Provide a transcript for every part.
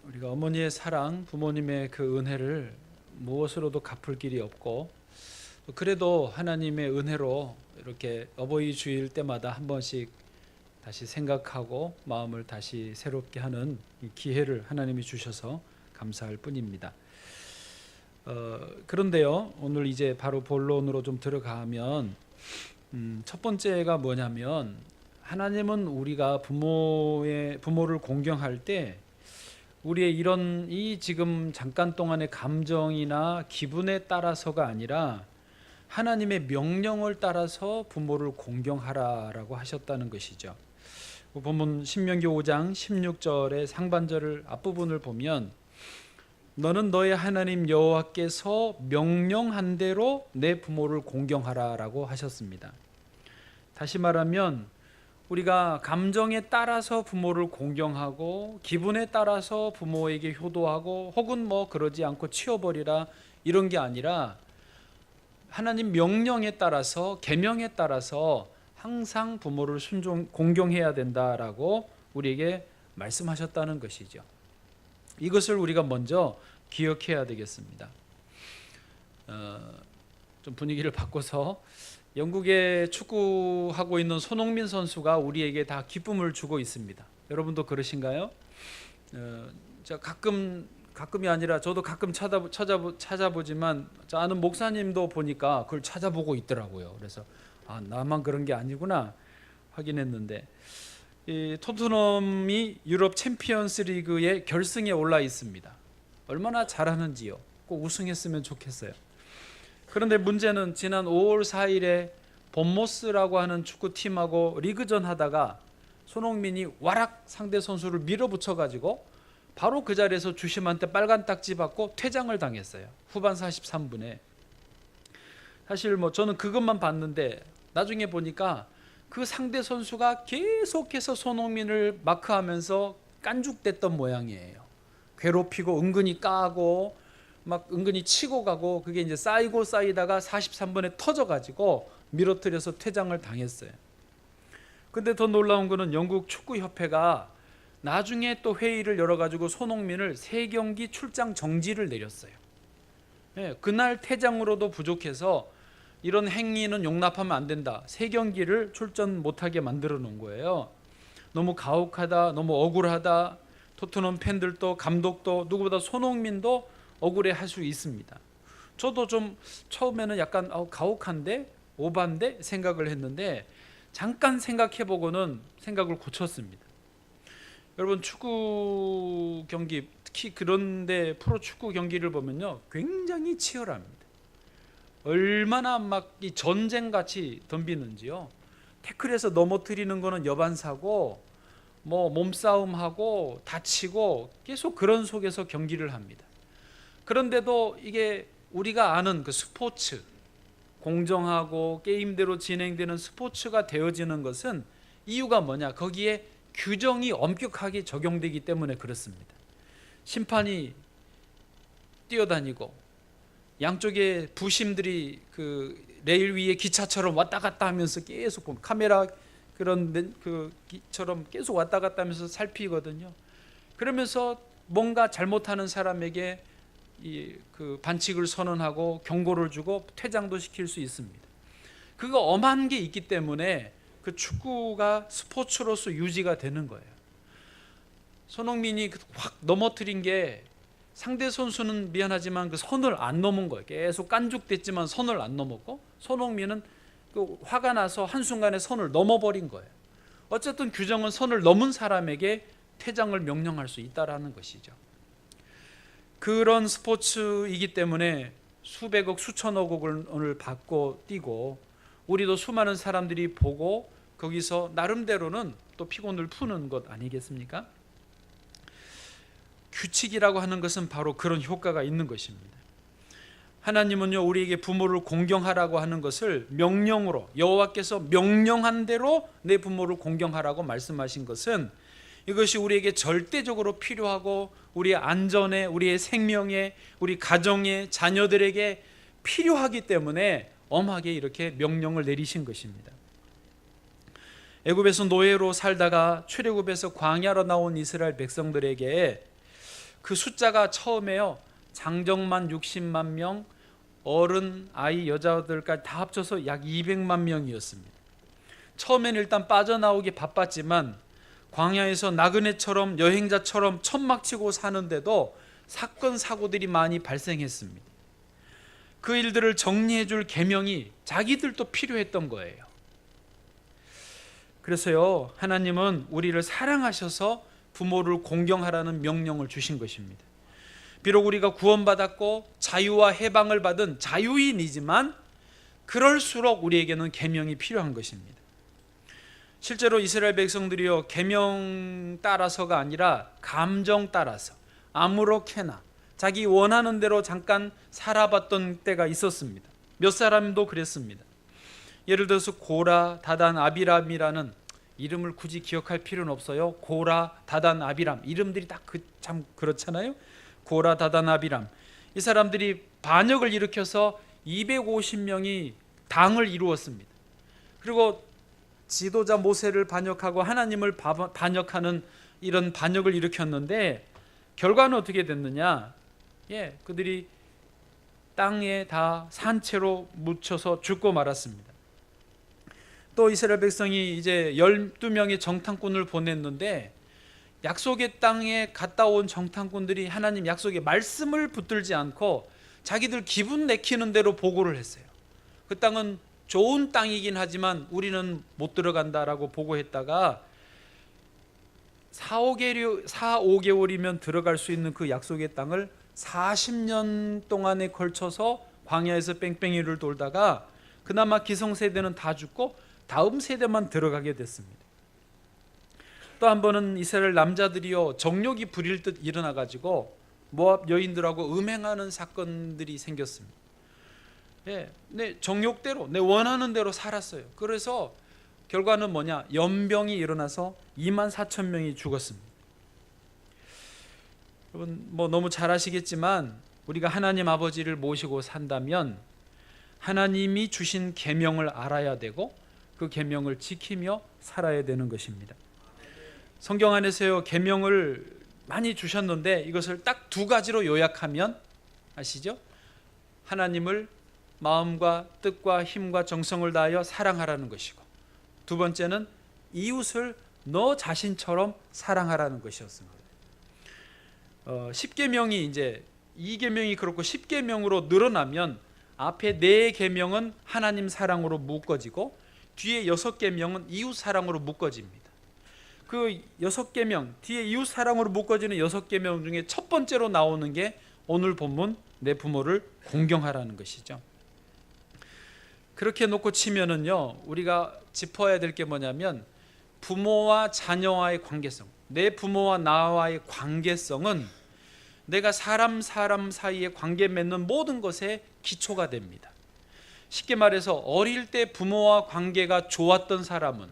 우리가 어머니의 사랑, 부모님의 그 은혜를 무엇으로도 갚을 길이 없고, 그래도 하나님의 은혜로 이렇게 어버이 주일 때마다 한 번씩 다시 생각하고 마음을 다시 새롭게 하는 이 기회를 하나님이 주셔서 감사할 뿐입니다. 그런데요, 오늘 이제 바로 본론으로 좀 들어가면 첫 번째가 뭐냐면, 하나님은 우리가 부모를 공경할 때 우리의 이런 이 지금 잠깐 동안의 감정이나 기분에 따라서가 아니라 하나님의 명령을 따라서 부모를 공경하라라고 하셨다는 것이죠. 본문 신명기 5장 16절의 상반절을 앞부분을 보면, 너는 너의 하나님 여호와께서 명령한 대로 내 부모를 공경하라라고 하셨습니다. 다시 말하면 우리가 감정에 따라서 부모를 공경하고 기분에 따라서 부모에게 효도하고 혹은 뭐 그러지 않고 치워버리라 이런 게 아니라, 하나님 명령에 따라서 계명에 따라서 항상 부모를 공경해야 된다라고 우리에게 말씀하셨다는 것이죠. 이것을 우리가 먼저 기억해야 되겠습니다. 좀 분위기를 바꿔서, 영국에 축구하고 있는 손흥민 선수가 우리에게 다 기쁨을 주고 있습니다. 여러분도 그러신가요? 제가 가끔이 아니라 저도 가끔 찾아보지만, 저 아는 목사님도 보니까 그걸 찾아보고 있더라고요. 그래서 나만 그런 게 아니구나 확인했는데, 이 토트넘이 유럽 챔피언스 리그의 결승에 올라 있습니다. 얼마나 잘하는지요. 꼭 우승했으면 좋겠어요. 그런데 문제는 지난 5월 4일에 본모스라고 하는 축구팀하고 리그전 하다가 손흥민이 와락 상대 선수를 밀어붙여 가지고 바로 그 자리에서 주심한테 빨간 딱지 받고 퇴장을 당했어요. 후반 43분에. 사실 뭐 저는 그것만 봤는데 나중에 보니까 그 상대 선수가 계속해서 손흥민을 마크하면서 깐죽댔던 모양이에요. 괴롭히고 은근히 까고 막 은근히 치고 가고, 그게 이제 쌓이고 쌓이다가 43분에 터져가지고 밀어뜨려서 퇴장을 당했어요. 근데 더 놀라운 거는 영국 축구협회가 나중에 또 회의를 열어가지고 손흥민을 3경기 출장 정지를 내렸어요. 그날 퇴장으로도 부족해서 이런 행위는 용납하면 안 된다, 3경기를 출전 못하게 만들어 놓은 거예요. 너무 가혹하다, 너무 억울하다. 토트넘 팬들도 감독도 누구보다 손흥민도 억울해할 수 있습니다. 저도 좀 처음에는 약간 가혹한데 오반데 생각을 했는데, 잠깐 생각해보고는 생각을 고쳤습니다. 여러분, 축구 경기, 특히 그런데 프로축구 경기를 보면요, 굉장히 치열합니다. 얼마나 막 이 전쟁같이 덤비는지요. 태클에서 넘어뜨리는 거는 여반사고, 뭐 몸싸움하고 다치고 계속 그런 속에서 경기를 합니다. 그런데도 이게 우리가 아는 그 스포츠, 공정하고 게임대로 진행되는 스포츠가 되어지는 것은 이유가 뭐냐? 거기에 규정이 엄격하게 적용되기 때문에 그렇습니다. 심판이 뛰어다니고 양쪽에 부심들이 그 레일 위에 기차처럼 왔다 갔다 하면서 계속 카메라 그런 그처럼 계속 왔다 갔다 하면서 살피거든요. 그러면서 뭔가 잘못하는 사람에게 그 반칙을 선언하고 경고를 주고 퇴장도 시킬 수 있습니다. 그거 엄한 게 있기 때문에 그 축구가 스포츠로서 유지가 되는 거예요. 손흥민이 확 넘어뜨린 게, 상대 선수는 미안하지만 그 선을 안 넘은 거예요. 계속 깐죽댔지만 선을 안 넘었고, 손흥민은 그 화가 나서 한순간에 선을 넘어버린 거예요. 어쨌든 규정은 선을 넘은 사람에게 퇴장을 명령할 수 있다라는 것이죠. 그런 스포츠이기 때문에 수백억 수천억을 오늘 받고 뛰고, 우리도 수많은 사람들이 보고 거기서 나름대로는 또 피곤을 푸는 것 아니겠습니까? 규칙이라고 하는 것은 바로 그런 효과가 있는 것입니다. 하나님은요, 우리에게 부모를 공경하라고 하는 것을 명령으로, 여호와께서 명령한 대로 내 부모를 공경하라고 말씀하신 것은, 이것이 우리에게 절대적으로 필요하고 우리의 안전에, 우리의 생명에, 우리 가정에, 자녀들에게 필요하기 때문에 엄하게 이렇게 명령을 내리신 것입니다. 애굽에서 노예로 살다가 출애굽에서 광야로 나온 이스라엘 백성들에게 그 숫자가 처음에요 장정만 60만 명, 어른, 아이, 여자들까지 다 합쳐서 약 200만 명이었습니다. 처음에는 일단 빠져나오기 바빴지만 광야에서 나그네처럼 여행자처럼 천막치고 사는데도 사건 사고들이 많이 발생했습니다. 그 일들을 정리해 줄 계명이 자기들도 필요했던 거예요. 그래서요 하나님은 우리를 사랑하셔서 부모를 공경하라는 명령을 주신 것입니다. 비록 우리가 구원받았고 자유와 해방을 받은 자유인이지만 그럴수록 우리에게는 계명이 필요한 것입니다. 실제로 이스라엘 백성들이요 계명 따라서가 아니라 감정 따라서 아무렇게나 자기 원하는 대로 잠깐 살아봤던 때가 있었습니다. 몇 사람도 그랬습니다. 예를 들어서 고라, 다단, 아비람이라는 이름을 굳이 기억할 필요는 없어요. 고라, 다단, 아비람 이름들이 딱 참 그렇잖아요. 고라, 다단, 아비람 이 사람들이 반역을 일으켜서 250명이 당을 이루었습니다. 그리고 지도자 모세를 반역하고 하나님을 반역하는 이런 반역을 일으켰는데 결과는 어떻게 됐느냐? 그들이 땅에 다 산채로 묻혀서 죽고 말았습니다. 또 이스라엘 백성이 이제 12명의 정탐꾼을 보냈는데 약속의 땅에 갔다 온 정탐꾼들이 하나님 약속의 말씀을 붙들지 않고 자기들 기분 내키는 대로 보고를 했어요. 그 땅은 좋은 땅이긴 하지만 우리는 못 들어간다라고 보고했다가 4-5개월이면 들어갈 수 있는 그 약속의 땅을 40년 동안에 걸쳐서 광야에서 뺑뺑이를 돌다가 그나마 기성세대는 다 죽고 다음 세대만 들어가게 됐습니다. 또 한 번은 이스라엘 남자들이요 정욕이 부릴 듯 일어나 가지고 모압 여인들하고 음행하는 사건들이 생겼습니다. 내 정욕대로 내 원하는 대로 살았어요. 그래서 결과는 뭐냐? 연병이 일어나서 24,000명이 죽었습니다. 여러분 너무 잘 아시겠지만 우리가 하나님 아버지를 모시고 산다면 하나님이 주신 계명을 알아야 되고 그 계명을 지키며 살아야 되는 것입니다. 성경 안에서요 계명을 많이 주셨는데 이것을 딱 2가지로 요약하면 아시죠? 하나님을 마음과 뜻과 힘과 정성을 다하여 사랑하라는 것이고, 두 번째는 이웃을 너 자신처럼 사랑하라는 것이었습니다. 10계명이 이제 2계명이 그렇고 10계명으로 늘어나면 앞에 4계명은 하나님 사랑으로 묶어지고 뒤에 6계명은 이웃 사랑으로 묶어집니다. 그 6계명 뒤에 이웃 사랑으로 묶어지는 6계명 중에 첫 번째로 나오는 게 오늘 본문 내 부모를 공경하라는 것이죠. 그렇게 놓고 치면은요 우리가 짚어야 될 게 뭐냐면 부모와 자녀와의 관계성, 내 부모와 나와의 관계성은 내가 사람 사이에 관계 맺는 모든 것의 기초가 됩니다. 쉽게 말해서 어릴 때 부모와 관계가 좋았던 사람은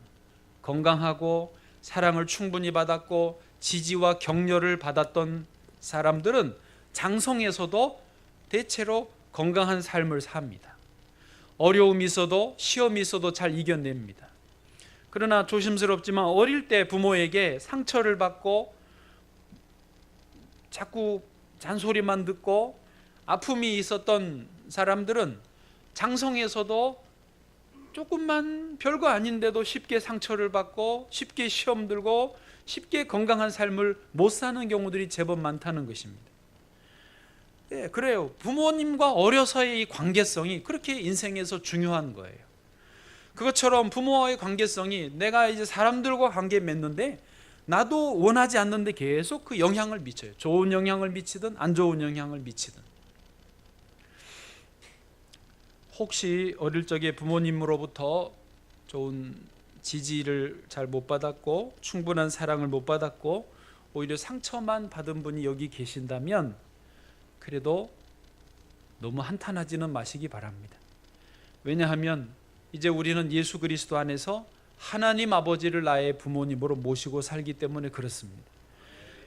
건강하고 사랑을 충분히 받았고 지지와 격려를 받았던 사람들은 장성에서도 대체로 건강한 삶을 삽니다. 어려움이 있어도 시험이 있어도 잘 이겨냅니다. 그러나 조심스럽지만 어릴 때 부모에게 상처를 받고 자꾸 잔소리만 듣고 아픔이 있었던 사람들은 장성에서도 조금만 별거 아닌데도 쉽게 상처를 받고 쉽게 시험 들고 쉽게 건강한 삶을 못 사는 경우들이 제법 많다는 것입니다. 그래요. 부모님과 어려서의 이 관계성이 그렇게 인생에서 중요한 거예요. 그것처럼 부모와의 관계성이 내가 이제 사람들과 관계 맺는데 나도 원하지 않는데 계속 그 영향을 미쳐요. 좋은 영향을 미치든 안 좋은 영향을 미치든. 혹시 어릴 적에 부모님으로부터 좋은 지지를 잘 못 받았고 충분한 사랑을 못 받았고 오히려 상처만 받은 분이 여기 계신다면 그래도 너무 한탄하지는 마시기 바랍니다. 왜냐하면 이제 우리는 예수 그리스도 안에서 하나님 아버지를 나의 부모님으로 모시고 살기 때문에 그렇습니다.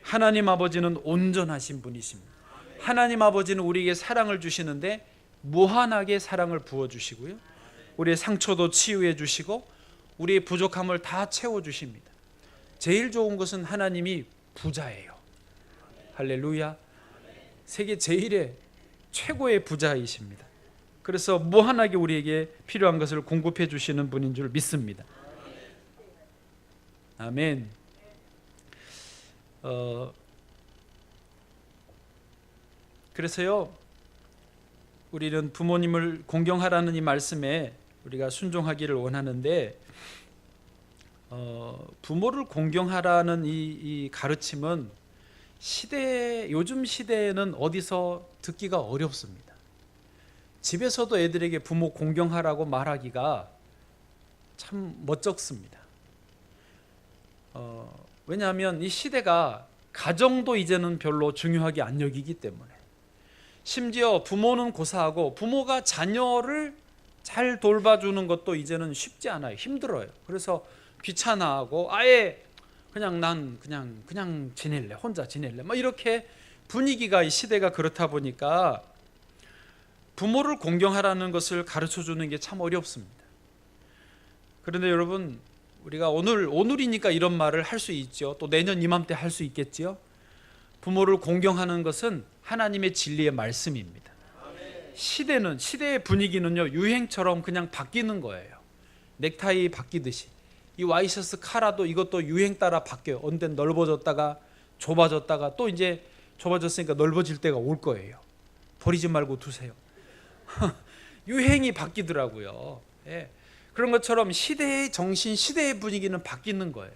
하나님 아버지는 온전하신 분이십니다. 하나님 아버지는 우리에게 사랑을 주시는데 무한하게 사랑을 부어주시고요, 우리의 상처도 치유해 주시고 우리의 부족함을 다 채워주십니다. 제일 좋은 것은 하나님이 부자예요. 할렐루야. 세계 제일의 최고의 부자이십니다. 그래서 무한하게 우리에게 필요한 것을 공급해 주시는 분인 줄 믿습니다. 아멘. 그래서요, 우리는 부모님을 공경하라는 이 말씀에 우리가 순종하기를 원하는데, 부모를 공경하라는 이 가르침은 요즘 시대에는 어디서 듣기가 어렵습니다. 집에서도 애들에게 부모 공경하라고 말하기가 참 멋쩍습니다. 왜냐하면 이 시대가 가정도 이제는 별로 중요하게 안 여기기 때문에, 심지어 부모는 고사하고 부모가 자녀를 잘 돌봐주는 것도 이제는 쉽지 않아요. 힘들어요. 그래서 귀찮아하고 아예 난 그냥 지낼래, 혼자 지낼래, 막 이렇게 분위기가, 이 시대가 그렇다 보니까 부모를 공경하라는 것을 가르쳐 주는 게 참 어렵습니다. 그런데 여러분, 우리가 오늘이니까 이런 말을 할 수 있죠. 또 내년 이맘때 할 수 있겠지요. 부모를 공경하는 것은 하나님의 진리의 말씀입니다. 시대의 분위기는요, 유행처럼 그냥 바뀌는 거예요. 넥타이 바뀌듯이. 이 와이셔츠 카라도 이것도 유행 따라 바뀌어요. 언제 넓어졌다가 좁아졌다가 또 이제 좁아졌으니까 넓어질 때가 올 거예요. 버리지 말고 두세요. 유행이 바뀌더라고요. 예. 그런 것처럼 시대의 정신, 시대의 분위기는 바뀌는 거예요.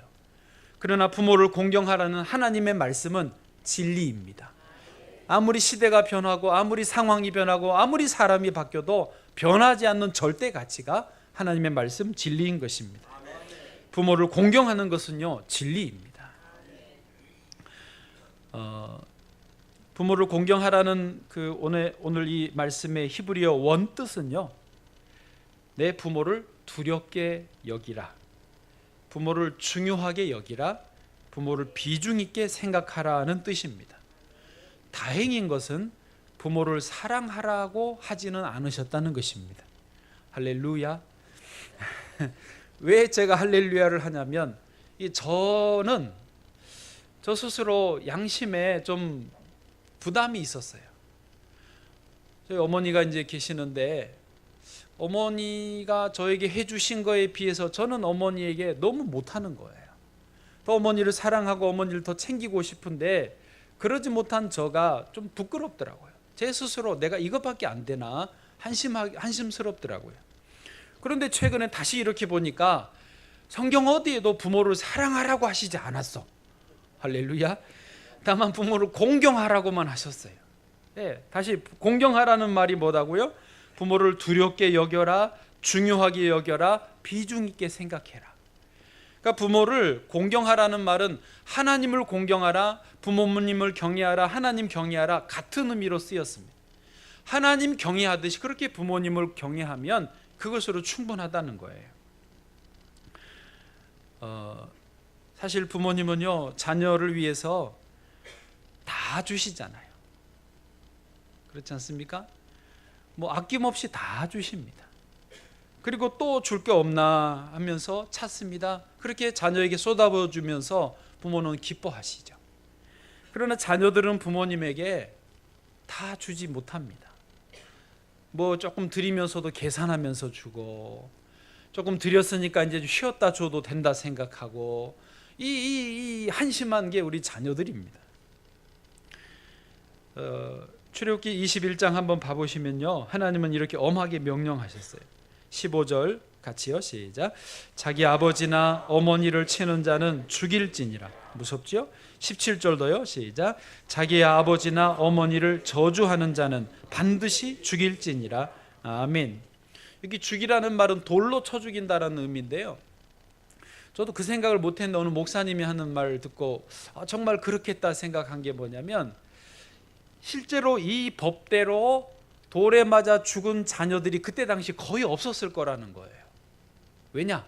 그러나 부모를 공경하라는 하나님의 말씀은 진리입니다. 아무리 시대가 변하고 아무리 상황이 변하고 아무리 사람이 바뀌어도 변하지 않는 절대 가치가 하나님의 말씀, 진리인 것입니다. 부모를 공경하는 것은요, 진리입니다. 부모를 공경하라는 오늘 이 말씀의 히브리어 원 뜻은요, 내 부모를 두렵게 여기라, 부모를 중요하게 여기라, 부모를 비중 있게 생각하라는 뜻입니다. 다행인 것은 부모를 사랑하라고 하지는 않으셨다는 것입니다. 할렐루야. 왜 제가 할렐루야를 하냐면, 저는 저 스스로 양심에 좀 부담이 있었어요. 저희 어머니가 이제 계시는데, 어머니가 저에게 해주신 거에 비해서 저는 어머니에게 너무 못하는 거예요. 더 어머니를 사랑하고 어머니를 더 챙기고 싶은데 그러지 못한 저가 좀 부끄럽더라고요. 제 스스로 내가 이것밖에 안 되나 한심스럽더라고요. 그런데 최근에 다시 이렇게 보니까 성경 어디에도 부모를 사랑하라고 하시지 않았어. 할렐루야. 다만 부모를 공경하라고만 하셨어요. 네, 다시 공경하라는 말이 뭐다고요? 부모를 두렵게 여겨라, 중요하게 여겨라, 비중 있게 생각해라. 그러니까 부모를 공경하라는 말은 하나님을 공경하라, 부모님을 경외하라, 하나님 경외하라, 같은 의미로 쓰였습니다. 하나님 경외하듯이 그렇게 부모님을 경외하면 그것으로 충분하다는 거예요. 사실 부모님은요, 자녀를 위해서 다 주시잖아요. 그렇지 않습니까? 뭐 아낌없이 다 주십니다. 그리고 또 줄 게 없나 하면서 찾습니다. 그렇게 자녀에게 쏟아부어 주면서 부모는 기뻐하시죠. 그러나 자녀들은 부모님에게 다 주지 못합니다. 뭐 조금 드리면서도 계산하면서 주고, 조금 드렸으니까 이제 쉬었다 줘도 된다 생각하고, 이 한심한 게 우리 자녀들입니다. 출애굽기 21장 한번 봐보시면요, 하나님은 이렇게 엄하게 명령하셨어요. 15절 같이요, 시작. 자기 아버지나 어머니를 치는 자는 죽일지니라. 무섭죠? 17절도요, 시작. 자기 아버지나 어머니를 저주하는 자는 반드시 죽일지니라. 아멘. 여기 죽이라는 말은 돌로 쳐 죽인다라는 의미인데요, 저도 그 생각을 못했는데 어느 목사님이 하는 말을 듣고 정말 그렇겠다 생각한 게 뭐냐면, 실제로 이 법대로 돌에 맞아 죽은 자녀들이 그때 당시 거의 없었을 거라는 거예요. 왜냐?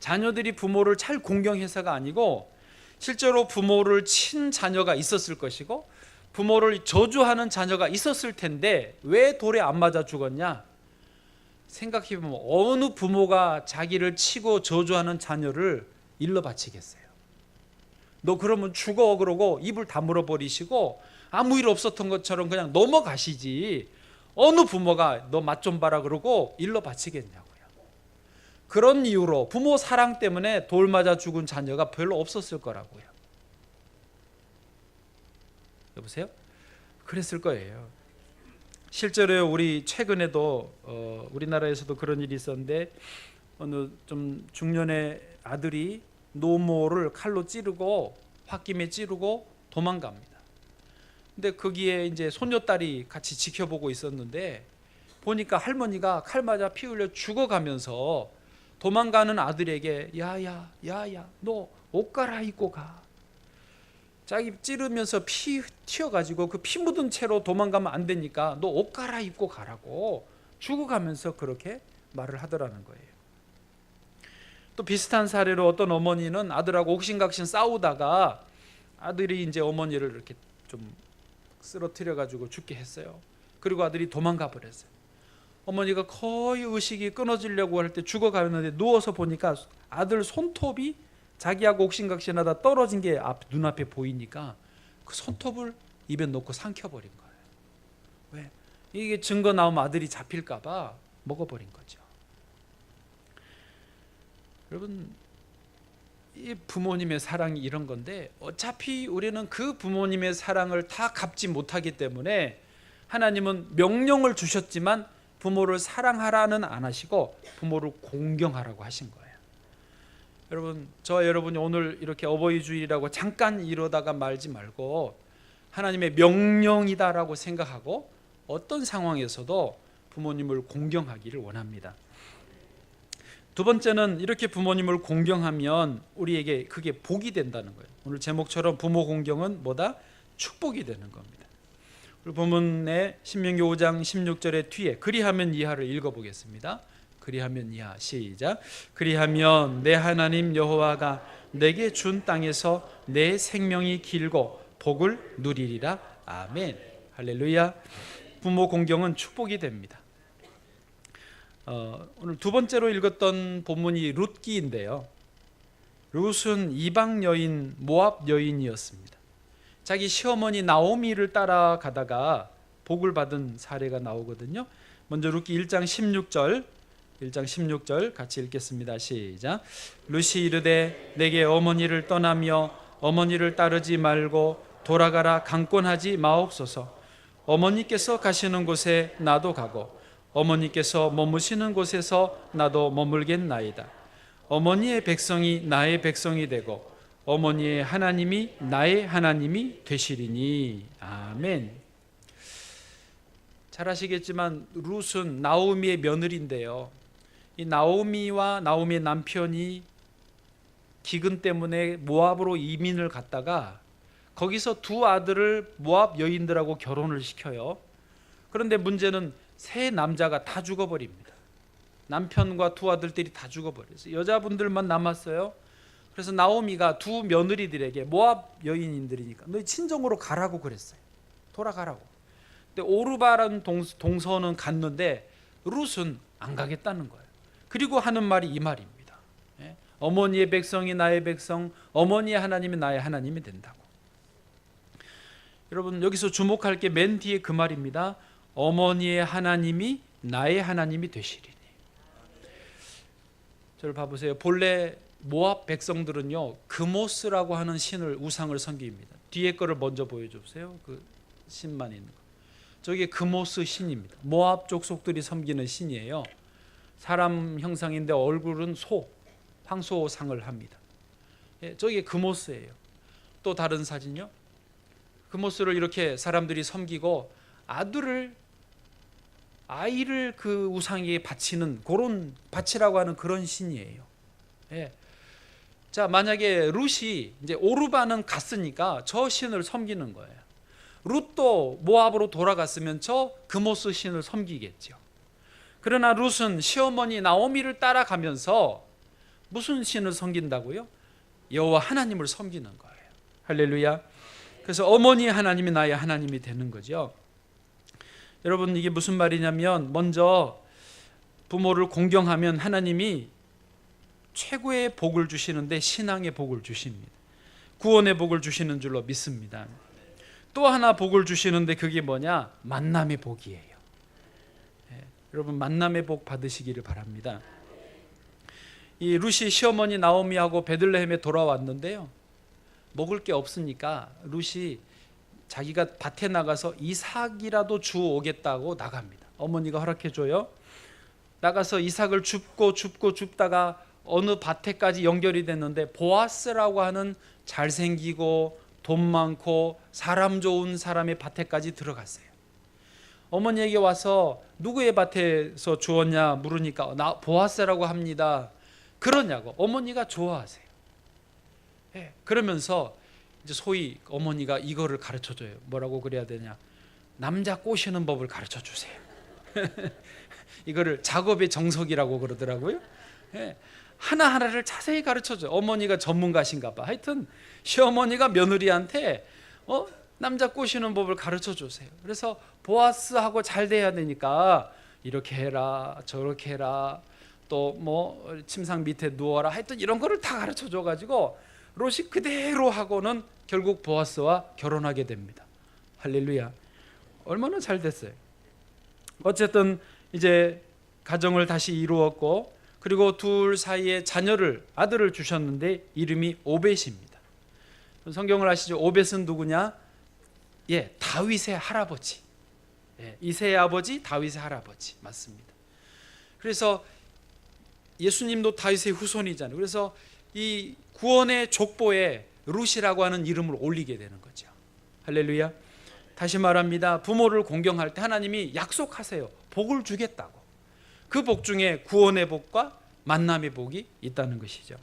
자녀들이 부모를 잘 공경해서가 아니고 실제로 부모를 친 자녀가 있었을 것이고 부모를 저주하는 자녀가 있었을 텐데 왜 돌에 안 맞아 죽었냐? 생각해보면 어느 부모가 자기를 치고 저주하는 자녀를 일러 바치겠어요? 너 그러면 죽어 그러고 입을 다물어 버리시고 아무 일 없었던 것처럼 그냥 넘어가시지, 어느 부모가 너 맛 좀 봐라 그러고 일러 바치겠냐고요. 그런 이유로 부모 사랑 때문에 돌 맞아 죽은 자녀가 별로 없었을 거라고요. 여보세요? 그랬을 거예요. 실제로 우리 최근에도 우리나라에서도 그런 일이 있었는데, 어느 좀 중년의 아들이 노모를 칼로 찌르고 홧김에 찌르고 도망갑니다. 근데 거기에 이제 손녀딸이 같이 지켜보고 있었는데, 보니까 할머니가 칼 맞아 피 흘려 죽어가면서 도망가는 아들에게 야야 너 옷 갈아입고 가. 자기 찌르면서 피 튀어가지고 그 피 묻은 채로 도망가면 안 되니까 너 옷 갈아입고 가라고 죽어가면서 그렇게 말을 하더라는 거예요. 또 비슷한 사례로 어떤 어머니는 아들하고 옥신각신 싸우다가 아들이 이제 어머니를 이렇게 좀 쓰러뜨려 가지고 죽게 했어요. 그리고 아들이 도망가 버렸어요. 어머니가 거의 의식이 끊어지려고 할 때 죽어가는데 누워서 보니까 아들 손톱이 자기하고 옥신각신하다 떨어진 게 눈앞에 보이니까 그 손톱을 입에 넣고 삼켜버린 거예요. 왜? 이게 증거 나오면 아들이 잡힐까 봐 먹어버린 거죠. 여러분, 이 부모님의 사랑이 이런 건데, 어차피 우리는 그 부모님의 사랑을 다 갚지 못하기 때문에 하나님은 명령을 주셨지만 부모를 사랑하라는 안 하시고 부모를 공경하라고 하신 거예요. 여러분, 저와 여러분이 오늘 이렇게 어버이 주일이라고 잠깐 이러다가 말지 말고 하나님의 명령이다라고 생각하고 어떤 상황에서도 부모님을 공경하기를 원합니다. 두 번째는 이렇게 부모님을 공경하면 우리에게 그게 복이 된다는 거예요. 오늘 제목처럼 부모 공경은 뭐다? 축복이 되는 겁니다. 우리 본문의 신명기 5장 16절의 뒤에 그리하면 이하를 읽어보겠습니다. 그리하면 이하, 시작. 그리하면 내 하나님 여호와가 내게 준 땅에서 내 생명이 길고 복을 누리리라. 아멘. 할렐루야. 부모 공경은 축복이 됩니다. 오늘 두 번째로 읽었던 본문이 룻기인데요. 룻은 이방 여인, 모압 여인이었습니다. 자기 시어머니 나오미를 따라가다가 복을 받은 사례가 나오거든요. 먼저 룻기 1장 16절 같이 읽겠습니다. 시작. 룻이 이르되 내게 어머니를 떠나며 어머니를 따르지 말고 돌아가라 강권하지 마옵소서. 어머니께서 가시는 곳에 나도 가고 어머니께서 머무시는 곳에서 나도 머물겠나이다. 어머니의 백성이 나의 백성이 되고 어머니의 하나님이 나의 하나님이 되시리니. 아멘. 잘 아시겠지만 룻은 나오미의 며느리인데요. 이 나오미와 나오미의 남편이 기근 때문에 모압으로 이민을 갔다가 거기서 두 아들을 모압 여인들하고 결혼을 시켜요. 그런데 문제는 세 남자가 다 죽어버립니다. 남편과 두 아들들이 다 죽어버렸어요. 여자분들만 남았어요. 그래서 나오미가 두 며느리들에게, 모압 여인들이니까 너희 친정으로 가라고 그랬어요. 돌아가라고. 근데 오르바라는 동서는 갔는데 룻은 안 가겠다는 거예요. 그리고 하는 말이 이 말입니다. 어머니의 백성이 나의 백성, 어머니의 하나님이 나의 하나님이 된다고. 여러분, 여기서 주목할 게 맨 뒤에 그 말입니다. 어머니의 하나님이 나의 하나님이 되시리니. 저를 봐보세요. 본래 모압 백성들은요, 그모스라고 하는 신을, 우상을 섬깁니다. 뒤에 거를 먼저 보여주세요. 그 신만 있는 거. 저게 그모스 신입니다. 모압 족속들이 섬기는 신이에요. 사람 형상인데 얼굴은 소, 황소상을 합니다. 저게 그모스예요. 또 다른 사진요. 그모스를 이렇게 사람들이 섬기고 아이를 그 우상에게 바치는, 그런 바치라고 하는 그런 신이에요. 자, 만약에 룻이 이제 오르바는 갔으니까 저 신을 섬기는 거예요. 룻도 모압으로 돌아갔으면 저 그모스 신을 섬기겠죠. 그러나 룻은 시어머니 나오미를 따라가면서 무슨 신을 섬긴다고요? 여호와 하나님을 섬기는 거예요. 할렐루야. 그래서 어머니 하나님이 나의 하나님이 되는 거죠. 여러분, 이게 무슨 말이냐면, 먼저 부모를 공경하면 하나님이 최고의 복을 주시는데 신앙의 복을 주십니다. 구원의 복을 주시는 줄로 믿습니다. 또 하나 복을 주시는데 그게 뭐냐? 만남의 복이에요. 여러분 만남의 복 받으시기를 바랍니다. 이 룻이 시어머니 나오미하고 베들레헴에 돌아왔는데요, 먹을 게 없으니까 룻이 자기가 밭에 나가서 이삭이라도 주오겠다고 나갑니다. 어머니가 허락해줘요. 나가서 이삭을 줍다가 어느 밭에까지 연결이 됐는데 보아스라고 하는 잘생기고 돈 많고 사람 좋은 사람의 밭에까지 들어갔어요. 어머니에게 와서 누구의 밭에서 주었냐 물으니까 나 보아스라고 합니다. 그러냐고. 어머니가 좋아하세요. 그러면서 이제 소위 어머니가 이거를 가르쳐줘요. 뭐라고 그래야 되냐? 남자 꼬시는 법을 가르쳐주세요. 이거를 작업의 정석이라고 그러더라고요. 하나하나를 자세히 가르쳐줘요. 어머니가 전문가신가 봐. 하여튼 시어머니가 며느리한테 남자 꼬시는 법을 가르쳐주세요. 그래서 보아스하고 잘 돼야 되니까 이렇게 해라 저렇게 해라 또 뭐 침상 밑에 누워라 하여튼 이런 거를 다 가르쳐줘가지고 롯이 그대로 하고는 결국 보아스와 결혼하게 됩니다. 할렐루야. 얼마나 잘 됐어요. 어쨌든 이제 가정을 다시 이루었고, 그리고 둘 사이에 아들을 주셨는데 이름이 오벳입니다. 성경을 아시죠? 오벳은 누구냐? 다윗의 할아버지. 이새의 아버지, 다윗의 할아버지 맞습니다. 그래서 예수님도 다윗의 후손이잖아요. 그래서 이 구원의 족보에 룻이라고 하는 이름을 올리게 되는 거죠. 할렐루야. 다시 말합니다. 부모를 공경할 때 하나님이 약속하세요. 복을 주겠다고. 그 복 중에 구원의 복과 만남의 복이 있다는 것이죠.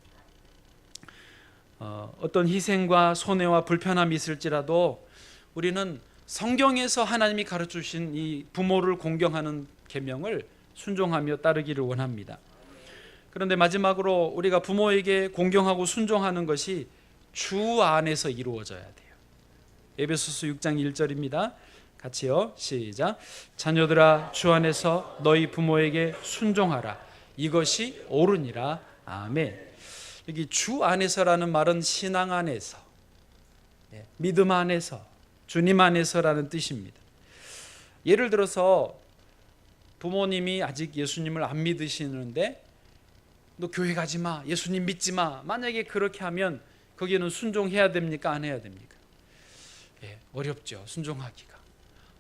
어떤 희생과 손해와 불편함이 있을지라도 우리는 성경에서 하나님이 가르쳐주신 이 부모를 공경하는 계명을 순종하며 따르기를 원합니다. 그런데 마지막으로 우리가 부모에게 공경하고 순종하는 것이 주 안에서 이루어져야 돼요. 에베소서 6장 1절입니다. 같이요. 시작. 자녀들아 주 안에서 너희 부모에게 순종하라. 이것이 옳으니라. 아멘. 여기 주 안에서라는 말은 신앙 안에서, 믿음 안에서, 주님 안에서라는 뜻입니다. 예를 들어서 부모님이 아직 예수님을 안 믿으시는데 너 교회 가지 마, 예수님 믿지 마. 만약에 그렇게 하면 거기는 순종해야 됩니까? 안 해야 됩니까? 어렵죠. 순종하기가.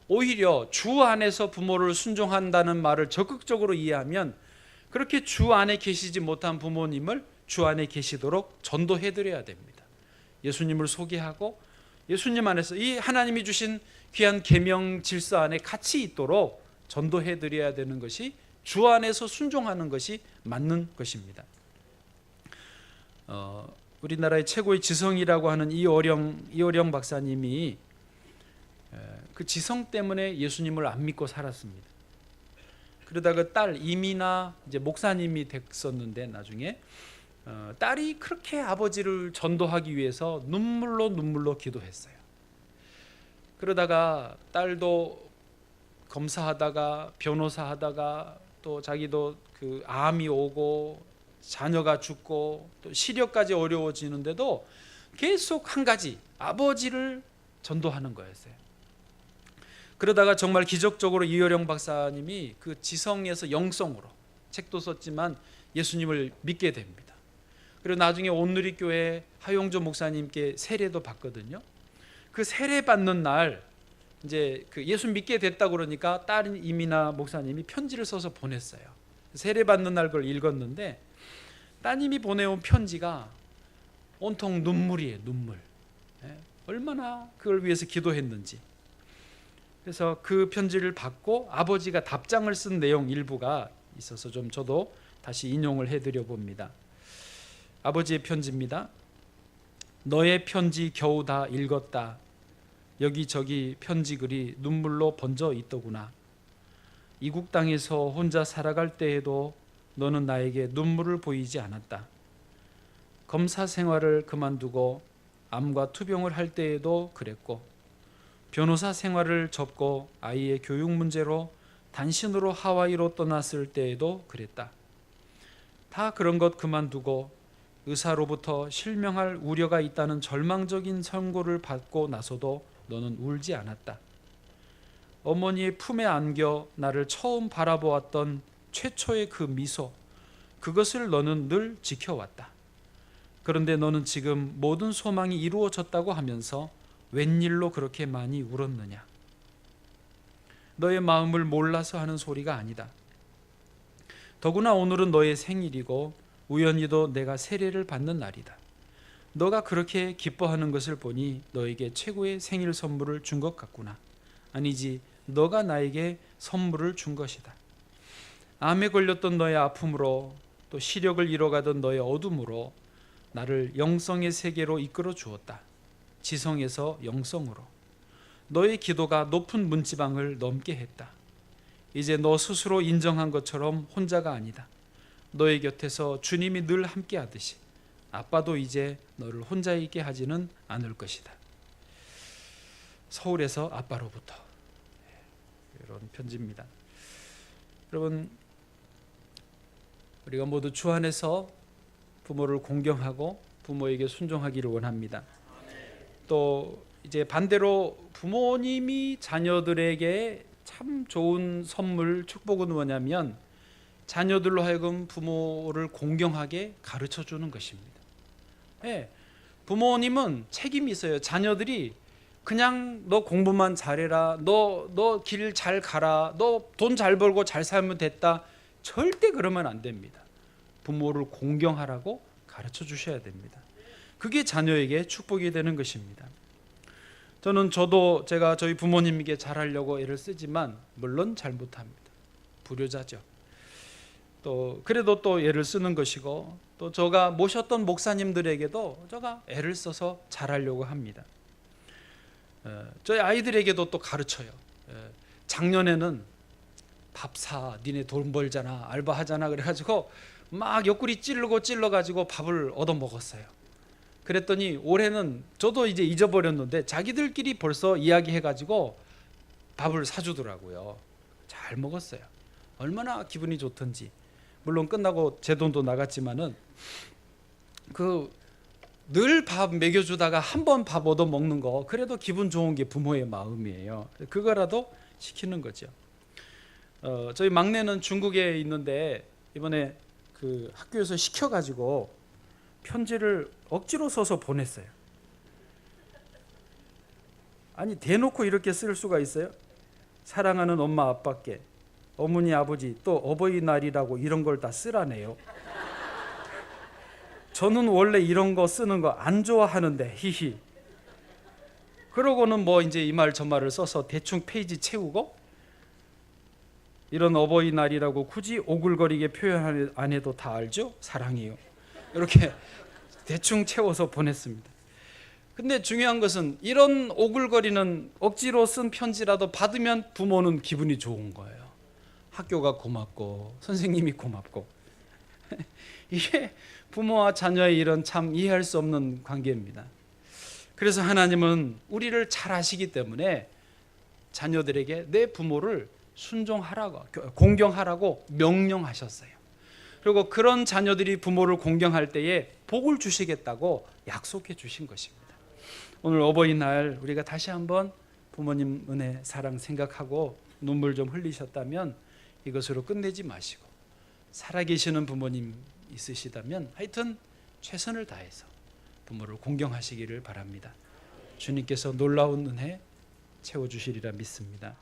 오히려 주 안에서 부모를 순종한다는 말을 적극적으로 이해하면 그렇게 주 안에 계시지 못한 부모님을 주 안에 계시도록 전도해 드려야 됩니다. 예수님을 소개하고 예수님 안에서 이 하나님이 주신 귀한 계명 질서 안에 같이 있도록 전도해 드려야 되는 것이 주 안에서 순종하는 것이 맞는 것입니다. 우리나라의 최고의 지성이라고 하는 이어령 박사님이 그 지성 때문에 예수님을 안 믿고 살았습니다. 그러다가 딸 이미나 이제 목사님이 됐었는데 나중에 딸이 그렇게 아버지를 전도하기 위해서 눈물로 기도했어요. 그러다가 딸도 검사하다가 변호사하다가 또 자기도 그 암이 오고 자녀가 죽고 또 시력까지 어려워지는데도 계속 한 가지 아버지를 전도하는 거였어요. 그러다가 정말 기적적으로 이어령 박사님이 그 지성에서 영성으로 책도 썼지만 예수님을 믿게 됩니다. 그리고 나중에 온누리교회 하용조 목사님께 세례도 받거든요. 그 세례 받는 날 이제 그 예수 믿게 됐다 그러니까 딸인 이미나 목사님이 편지를 써서 보냈어요. 세례 받는 날 그걸 읽었는데 따님이 보내온 편지가 온통 눈물이에요. 눈물. 얼마나 그걸 위해서 기도했는지. 그래서 그 편지를 받고 아버지가 답장을 쓴 내용 일부가 있어서 좀 저도 다시 인용을 해드려 봅니다. 아버지의 편지입니다. 너의 편지 겨우 다 읽었다. 여기저기 편지글이 눈물로 번져 있더구나. 이국 땅에서 혼자 살아갈 때에도 너는 나에게 눈물을 보이지 않았다. 검사 생활을 그만두고 암과 투병을 할 때에도 그랬고, 변호사 생활을 접고 아이의 교육 문제로 단신으로 하와이로 떠났을 때에도 그랬다. 다 그런 것 그만두고 의사로부터 실명할 우려가 있다는 절망적인 선고를 받고 나서도 너는 울지 않았다. 어머니의 품에 안겨 나를 처음 바라보았던 최초의 그 미소, 그것을 너는 늘 지켜왔다. 그런데 너는 지금 모든 소망이 이루어졌다고 하면서 웬일로 그렇게 많이 울었느냐? 너의 마음을 몰라서 하는 소리가 아니다. 더구나 오늘은 너의 생일이고 우연히도 내가 세례를 받는 날이다. 너가 그렇게 기뻐하는 것을 보니 너에게 최고의 생일 선물을 준 것 같구나. 아니지, 너가 나에게 선물을 준 것이다. 암에 걸렸던 너의 아픔으로, 또 시력을 잃어가던 너의 어둠으로 나를 영성의 세계로 이끌어 주었다. 지성에서 영성으로. 너의 기도가 높은 문지방을 넘게 했다. 이제 너 스스로 인정한 것처럼 혼자가 아니다. 너의 곁에서 주님이 늘 함께 하듯이 아빠도 이제 너를 혼자 있게 하지는 않을 것이다. 서울에서 아빠로부터 이런 편지입니다. 여러분, 우리가 모두 주 안에서 부모를 공경하고 부모에게 순종하기를 원합니다. 또 이제 반대로 부모님이 자녀들에게 참 좋은 선물, 축복은 뭐냐면 자녀들로 하여금 부모를 공경하게 가르쳐 주는 것입니다. 네, 부모님은 책임이 있어요. 자녀들이 그냥 너 공부만 잘해라, 너 길 잘 가라, 너 돈 잘 벌고 잘 살면 됐다, 절대 그러면 안 됩니다. 부모를 공경하라고 가르쳐 주셔야 됩니다. 그게 자녀에게 축복이 되는 것입니다. 저도 제가 저희 부모님에게 잘하려고 애를 쓰지만 물론 잘 못합니다. 불효자죠. 또 그래도 또 애를 쓰는 것이고, 또 제가 모셨던 목사님들에게도 제가 애를 써서 잘하려고 합니다. 저희 아이들에게도 또 가르쳐요. 작년에는 밥 사, 니네 돈 벌잖아, 알바하잖아, 그래가지고 막 옆구리 찔러가지고 밥을 얻어 먹었어요. 그랬더니 올해는 저도 이제 잊어버렸는데 자기들끼리 벌써 이야기해가지고 밥을 사주더라고요. 잘 먹었어요. 얼마나 기분이 좋던지. 물론 끝나고 제 돈도 나갔지만은 늘 밥 먹여주다가 한 번 밥 얻어 먹는 거, 그래도 기분 좋은 게 부모의 마음이에요. 그거라도 시키는 거죠. 저희 막내는 중국에 있는데 이번에 그 학교에서 시켜가지고 편지를 억지로 써서 보냈어요. 아니, 대놓고 이렇게 쓸 수가 있어요? 사랑하는 엄마 아빠께, 어머니 아버지, 또 어버이날이라고 이런 걸 다 쓰라네요. 저는 원래 이런 거 쓰는 거 안 좋아하는데 히히. 그러고는 뭐 이제 이 말 저 말을 써서 대충 페이지 채우고, 이런 어버이날이라고 굳이 오글거리게 표현 안 해도 다 알죠? 사랑해요. 이렇게 대충 채워서 보냈습니다. 근데 중요한 것은 이런 오글거리는 억지로 쓴 편지라도 받으면 부모는 기분이 좋은 거예요. 학교가 고맙고 선생님이 고맙고. 이게 부모와 자녀의 이런 참 이해할 수 없는 관계입니다. 그래서 하나님은 우리를 잘 아시기 때문에 자녀들에게 내 부모를 순종하라고, 공경하라고 명령하셨어요. 그리고 그런 자녀들이 부모를 공경할 때에 복을 주시겠다고 약속해 주신 것입니다. 오늘 어버이날 우리가 다시 한번 부모님 은혜, 사랑 생각하고 눈물 좀 흘리셨다면 이것으로 끝내지 마시고, 살아계시는 부모님 있으시다면 하여튼 최선을 다해서 부모를 공경하시기를 바랍니다. 주님께서 놀라운 은혜 채워주시리라 믿습니다.